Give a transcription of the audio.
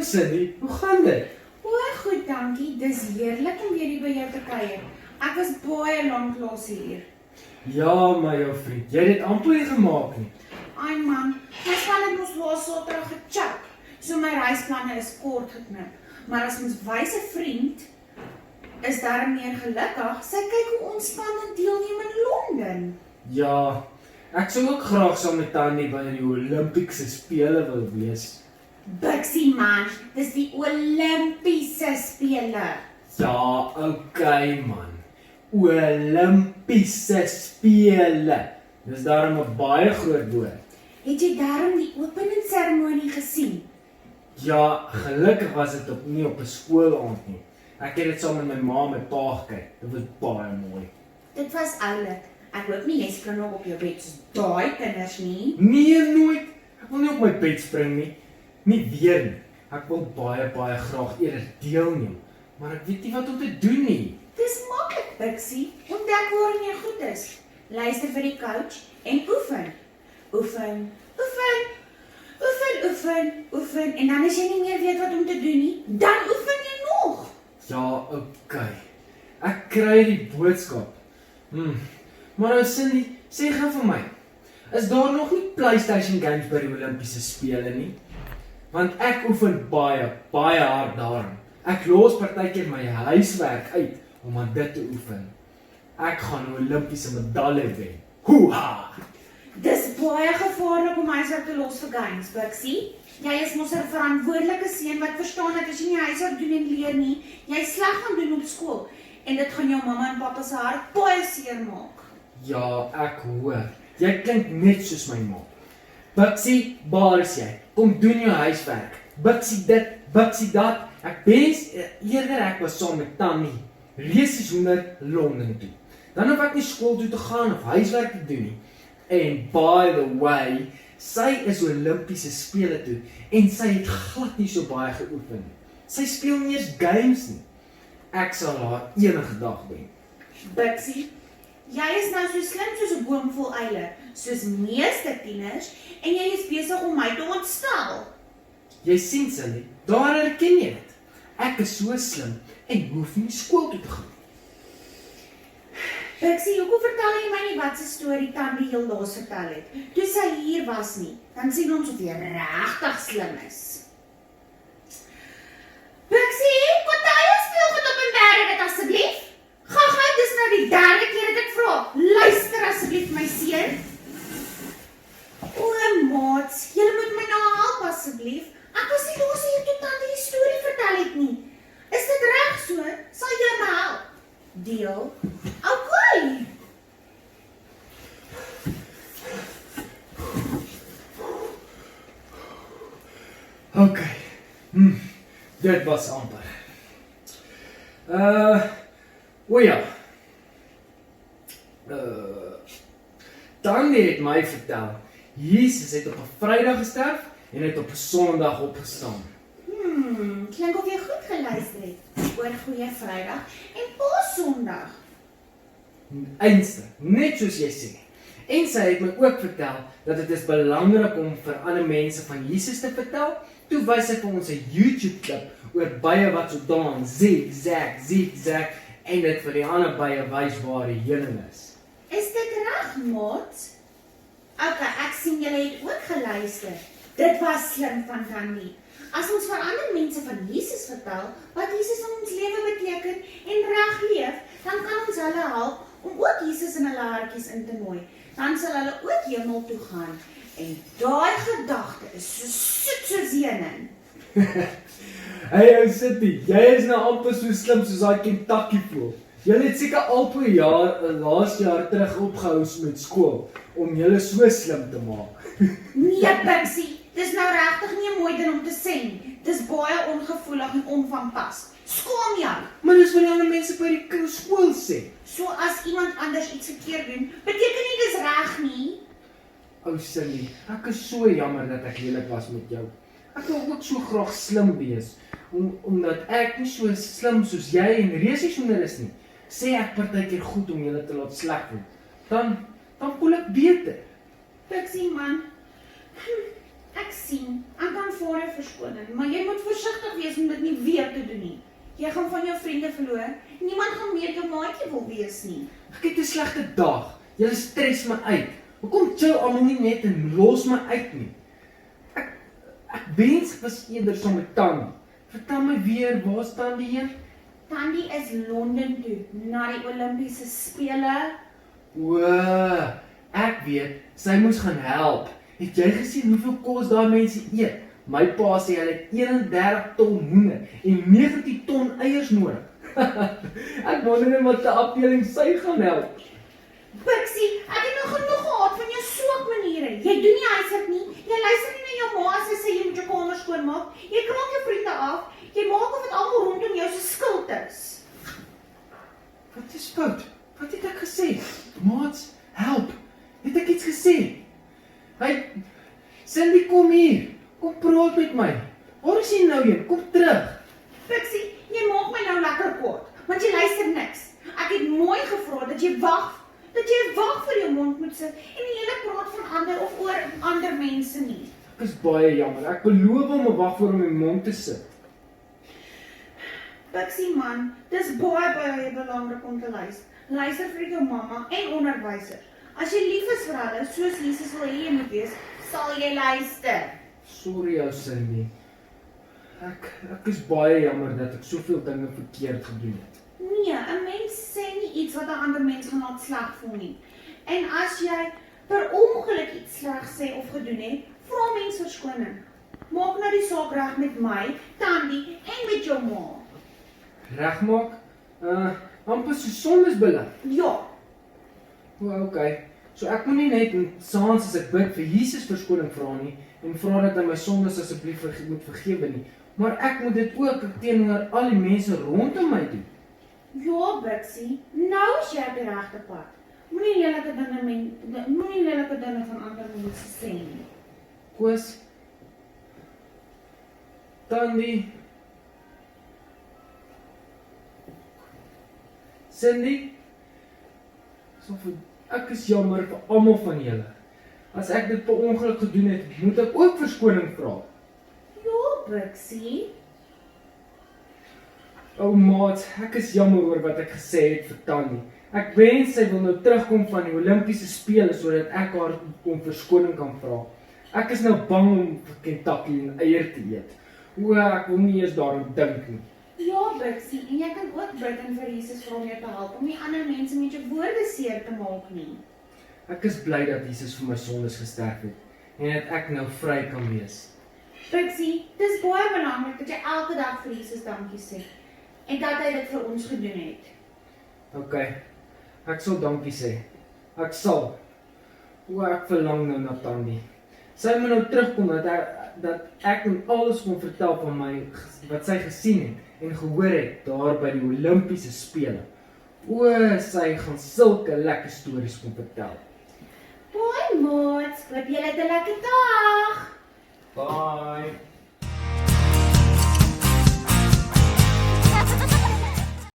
Cindy, hoe gaan dit? O, goed, dankie. Dis heerlik om weer hier by jou te kuier. Ek was baie lank laas hier. Ja, my jou vriend, jy het dit amper nie gemaak nie. Ai man, my span het ons laas Saterdag gechap. So my reisplanne is kort geknip. Maar as ons wyse vriend is daarom meer gelukkig, sy kyk hoe ontspannend deelneem in Londen. Ja, ek sou ook graag saam met Tannie by die Olimpiese spele wil wees. Bixie man, dis die Olimpiese spele. Ja, okay man. Olimpiese spele. Dis daarom 'n baie groot woord. Het jy daarom die openingsseremonie gesien? Ja, gelukkig was dit nie op 'n skoolaand nie. Ek het dit saam met my ma en my pa gekyk. Dit was baie mooi. Dit was oulik. Ek hoop nie jy spring nog op jou bed soos daai kinders nie. Nee, nooit. Ek wil nie op my bed spring nie. Nie weer nie. Ek wil baie graag eerder deelneem. Maar ek weet nie wat om te doen nie. Dis maklik, Bixie. Ontdek waarin jy goed is. Luister vir die coach en oefen. Oefen, oefen, oefen, oefen, oefen. En dan as jy nie meer weet wat om te doen nie, dan oefen jy nog. Ja, okay. Ek kry die boodskap. Maar nou Cindy, sê gou vir my. Is daar nog nie PlayStation games by die Olimpiese spele nie? Want ek oefen baie hard daarin. Ek los partykeer my huiswerk uit om aan dit te oefen. Ek gaan 'n Olimpiese medalje wen. Hoeha! Dis baie gevaarlik om huiswerk te los vir games, Bixie. Jy is mos 'n verantwoordelike seun wat verstaan dat as jy nie huiswerk doen en leer nie, jy sleg gaan doen op skool. En dit gaan jou mamma en pappa se hart baie seer maak. Ja, ek hoor. Jy klink net soos my ma. Bixie, waar is jy? Kom doen jou huiswerk. Bixie dit, Bixie dat. Ek wens eerder ek was saam met Tannie. Reisiesonder Londen toe. Dan hoef ek nie skool toe te gaan of huiswerk te doen nie. En by the way, sy is Olimpiese spele toe en sy het glad nie so baie geoefen nie. Sy speel nie eens games nie. Ek sal haar enige dag wen. Bixie, jy is nou so slim soos 'n boom vol eile, soos meeste tieners, en jy is besig om my te ontstel. Jy sien Cindy, daar herken jy dit. Ek is so slim en hoef nie skool toe te gaan. Bixie, hoekom vertel jy my nie wat se storie Tannie heel laas vertel het? Toe sy hier was nie, dan sien ons of jy regtig slim is. Bixie, kon jy speelgoed op 'n berg dit asseblief? Gaan, dis nou die derde keer dat ek vra. Luister asseblief my seun. O, maats, julle moet my nou help asseblief. Ek was nie los hier toe Tannie die storie vertel het nie. Is dit reg so? Sal julle my help? Deel. Okay. Okay. Dit was amper. O ja. Tannie het my vertel, Jesus het op 'n Vrydag gesterf en het op 'n Sondag opgestaan. Klink of jy goed geluister het. Oor Goeie Vrydag en Paasondag. Einste, net soos jy sê. En sy het my ook vertel dat dit is belangrik om vir ander mense van Jesus te vertel. Toe wys sy vir ons 'n YouTube klip oor bye wat so dans, zigzag en dit vir die ander bye wys waar die heuning is. Is dit reg, maat? Okay, ek sien julle het ook geluister. Dit was slim van Tannie. As ons vir ander mense van Jesus vertel, wat Jesus in ons lewe beteken en reg leef, dan kan ons hulle help om ook Jesus in hulle hartjies in te nooi. Dan sal hulle ook hemel toe gaan. En daai gedagte is so soet soos heuning. Hey ou Cindy, jy is nou amper so slim soos daai Kentucky voel. Julle het seker al 2 jaar laas jaar terug opgehou met skool om julle so slim te maak. Nee, Bixie, dis nou regtig nie 'n mooi ding om te sê nie. Dis baie ongevoelig en onvanpas. Skaam jou. Maar dis wat die ander mense by die skool sê. So as iemand anders iets verkeerd doen, beteken nie dis reg nie. Ou Cindy, ek is so jammer dat ek lelik was met jou. Ek wil ook so graag slim wees, omdat ek nie so slim soos jy en reisiesonder is nie. Sê ek partykeer goed om julle te laat sleg voel. Dan voel ek beter. Bixie man, Ek sien, ek aanvaar 'n verskoning, maar jy moet versigtig wees om dit nie weer te doen nie. Jy gaan van jou vriende verloor. Niemand gaan meer jou maatjie wil wees nie. Ek het 'n slegte dag. Julle stres my uit. Hoekom chill almal nie net en los my uit nie? Ek wens ek was eerder saam met Tannie. Vertel my weer, waar staan die een? Tandy is Londen toe, na die Olimpiese spele. O, ek weet, sy moes gaan help. Het jy gesien hoeveel kos daai mense eet? My pa sê hulle het 31 ton hoender en 19 ton eiers nodig. Ek wonder net wat die afdeling sy gaan help. Pixie, ek het nou genoeg gehad van jou swak maniere. Jy doen nie huiswerk nie, jy luister nie na jou ma as sy sê jy moet jou kamer skoonmaak. Jy kraak jou vriende af, jy maak of dit almal rondom jou se skuld is. Wat is fout? Wat het ek gesê? Maats, help. Het ek iets gesê? Hey, Cindy, kom hier. Kom praat met my. Waar is jy nou heen? Kom terug. Pixie, jy maak my nou lekker kwaad, want jy luister niks. Ek het mooi gevra dat jy wag vir jou mond moet sit en nie hele praat van ander of oor ander mense nie. Ek is baie jammer. Ek beloof om 'n wag voor om my mond te sit. Pixie man, dis baie belangrik om te luister. Luister vir jou mamma en onderwysers. As jy lief is vir hulle, soos Jesus wil hê jy moet wees, sal jy luister. Sorry ou Cindy. Ek is baie jammer dat ek soveel dinge verkeerd gedoen het. Nee, 'n mens sê nie iets wat 'n ander mens gaan laat sleg voel nie. En as jy per ongeluk iets sleg sê of gedoen het, vra mens verskoning. Maak nou die saak reg met my, Tandy en met jou ma. Regmaak? Amper so sondes bely. Ja, O, okay. So ek moet nie net saans as ek bid vir Jesus verskoning vra nie en vra dat hy my sondes asseblief moet vergewe nie, maar ek moet dit ook teenoor al die mense rondom my doen. ja, Bixie, nou is jy op die regte pad. Moenie lelike dinge van ander mense sê nie. Koos, Tandy, Cindy, ek is jammer vir almal van julle. As ek dit per ongeluk gedoen het, moet ek ook verskoning vra. Ja, Bixie. O maat, ek is jammer oor wat ek gesê het vir Tannie. Ek wens sy wil nou terugkom van die Olimpiese spele sodat ek haar om verskoning kan vra. Ek is nou bang om vir Kentucky en eier te eet. O, ek wil nie eers daaraan dink nie. Ja, Bixie, en jy kan ook bid en vir Jesus vra om jou te help om nie ander mense met jou woorde seer te maak nie. Ek is bly dat Jesus vir my sondes gesterf het en dat ek nou vry kan wees. Bixie, dis baie belangrik dat jy elke dag vir Jesus dankie sê en dat hy dit vir ons gedoen het. Ok, ek sal dankie sê. Ek sal. O, ek verlang nou na Tannie. Sy moet nou terugkom dat ek en alles kon vertel van my wat sy gesien het en gehoor het daar by die Olimpiese spele. O, sy gaan sulke lekker stories kon vertel. Hoi maats, hoop julle het 'n lekker dag. Bye.